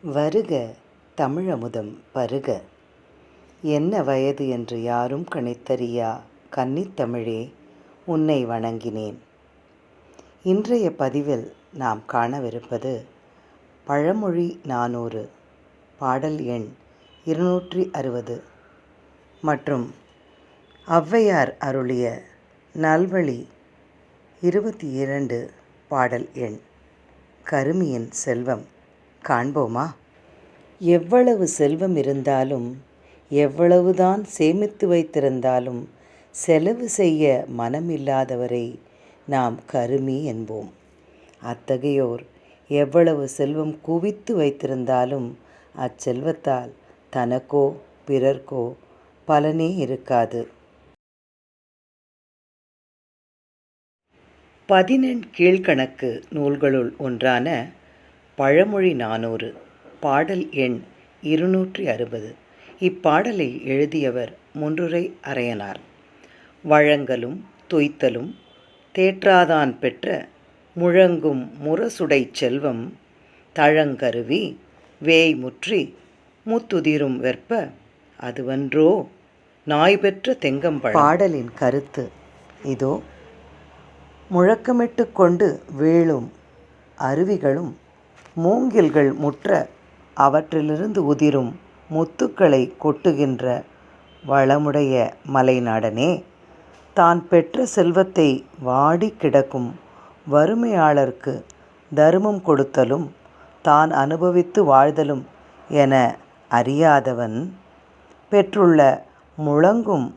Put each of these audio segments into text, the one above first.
வருக தமிழமுதம் பருக. என்ன வயது என்று யாரும் கணித்தறியா கன்னித்தமிழே, உன்னை வணங்கினேன். இன்றைய பதிவில் நாம் காணவிருப்பது பழமொழி 400, பாடல் எண் 260 மற்றும் ஔவையார் அருளிய நல்வழி 22, பாடல் எண். கருமியின் செல்வம் காண்போமா? எவ்வளவு செல்வம் இருந்தாலும், எவ்வளவுதான் சேமித்து வைத்திருந்தாலும், செலவு செய்ய மனமில்லாதவரை நாம் கருமி என்போம். அத்தகையோர் எவ்வளவு செல்வம் குவித்து வைத்திருந்தாலும் அச்செல்வத்தால் தனக்கோ பிறர்க்கோ பலனே இருக்காது. 18 கீழ்க்கணக்கு நூல்களுள் ஒன்றான பழமொழி 400, பாடல் எண் 260. இப்பாடலை எழுதியவர் முன்றுரை அரையனார். வழங்கலும் துய்த்தலும் தேற்றாதான் பெற்ற முழங்கும் முரசுடைச் செல்வம் தழங்கருவி வேய்முற்றி முத்துதிரும் வெற்ப அதுவன்றோ நாய் பெற்ற தெங்கம்பழம். பாடலின் கருத்து இதோ. முழக்கமிட்டு கொண்டு வீழும் அருவிகளும் மூங்கில்கள் முற்ற அவற்றிலிருந்து உதிரும் முத்துக்களை கொட்டுகின்ற வளமுடைய மலைநாடனே, தான் பெற்ற செல்வத்தை வாடி கிடக்கும் வறுமையாளர்க்கு தருமம் கொடுத்தலும் தான் அனுபவித்து வாழ்தலும் என அறியாதவன் பெற்றுள்ள முழங்கும்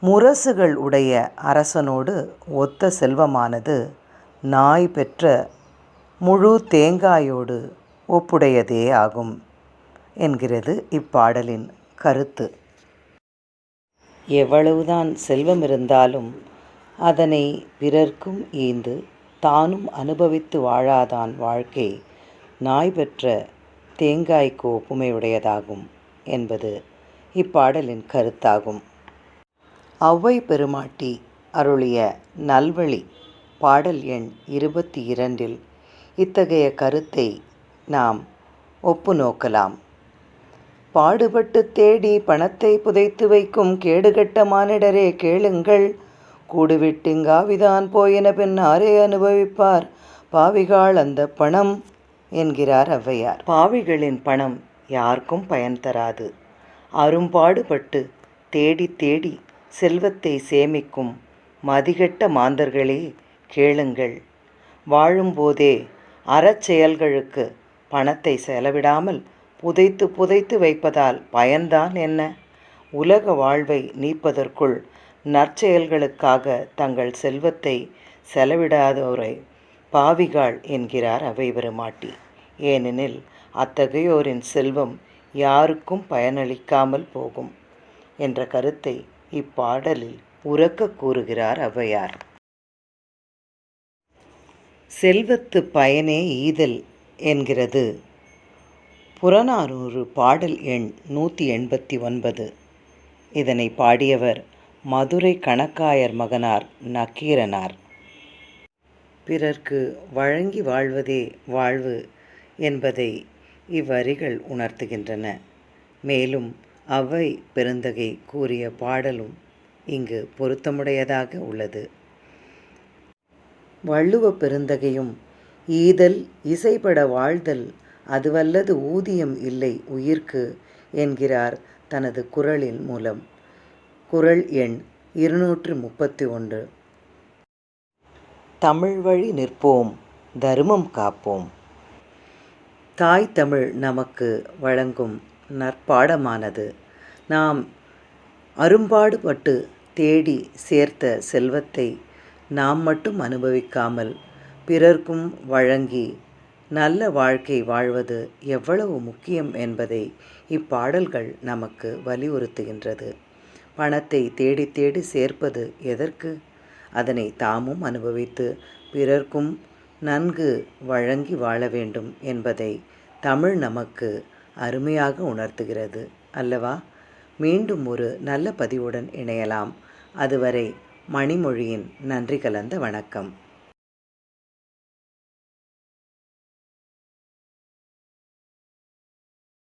முரசுகள் உடைய அரசனோடு ஒத்த செல்வமானது நாய் பெற்ற முழு தேங்காயோடு ஒப்புடையதே ஆகும் என்கிறது இப்பாடலின் கருத்து. எவ்வளவுதான் செல்வம் இருந்தாலும் அதனை பிறர்க்கும் ஈந்து தானும் அனுபவித்து வாழாதான் வாழ்க்கை நாய் பெற்ற தேங்காய்க்கு ஒப்புமையுடையதாகும் என்பது இப்பாடலின் கருத்தாகும். ஔவை பெருமாட்டி அருளிய நல்வழி பாடல் எண் 22 இத்தகைய கருத்தை நாம் ஒப்பு நோக்கலாம். பாடுபட்டு தேடி பணத்தை புதைத்து வைக்கும் கேடுகட்ட மானிடரே கேளுங்கள், கூடுவிட்டிங்காவிதான் போயின பின் ஆரே அனுபவிப்பார் பாவிகாள் அந்த பணம் என்கிறார் ஔவையார். பாவிகளின் பணம் யாருக்கும் பயன் தராது. அரும்பாடுபட்டு தேடி தேடி செல்வத்தை சேமிக்கும் மதிகெட்ட மாந்தர்களே கேளுங்கள், வாழும்போதே அறச்செயல்களுக்கு பணத்தை செலவிடாமல் புதைத்து புதைத்து வைப்பதால் பயன்தான் என்ன? உலக வாழ்வை நீப்பதற்குள் நற்செயல்களுக்காக தங்கள் செல்வத்தை செலவிடாதோரை பாவிகாள் என்கிறார் ஔவை பெருமாட்டி. ஏனெனில் அத்தகையோரின் செல்வம் யாருக்கும் பயனளிக்காமல் போகும் என்ற கருத்தை இப்பாடலில் உரக்க கூறுகிறார் ஔவையார். செல்வத்து பயனே ஈதல் என்கிறது புறநானூறு பாடல் எண் 189. இதனை பாடியவர் மதுரை கணக்காயர் மகனார் நக்கீரனார். பிறர்க்கு வழங்கி வாழ்வதே வாழ்வு என்பதை இவ்வரிகள் உணர்த்துகின்றன. மேலும் ஔவை பெருந்தகை கூறிய பாடலும் இங்கு பொருத்தமுடையதாக உள்ளது. வள்ளுவ பெருந்தகையும் ஈதல் இசைப்பட வாழ்தல் அதுவல்லது ஊதியம் இல்லை உயிர்க்கு என்கிறார் தனது குறளின் மூலம். குறள் எண் 231. தமிழ் வழி நிற்போம், தருமம் காப்போம். தாய் தமிழ் நமக்கு வழங்கும் நற்பாடமானது நாம் அரும்பாடுபட்டு தேடி சேர்த்த செல்வத்தை நாம் மட்டும் அனுபவிக்காமல் பிறர்க்கும் வழங்கி நல்ல வாழ்க்கை வாழ்வது எவ்வளவு முக்கியம் என்பதை இப்பாடல்கள் நமக்கு வலியுறுத்துகின்றது. பணத்தை தேடி தேடி சேர்ப்பது எதற்கு? அதனை தாமும் அனுபவித்து பிறர்க்கும் நன்கு வழங்கி வாழ வேண்டும் என்பதை தமிழ் நமக்கு அருமையாக உணர்த்துகிறது அல்லவா? மீண்டும் ஒரு நல்ல பதிவுடன் இணையலாம். அதுவரை மணிமொழியின் நன்றி கலந்த வணக்கம்.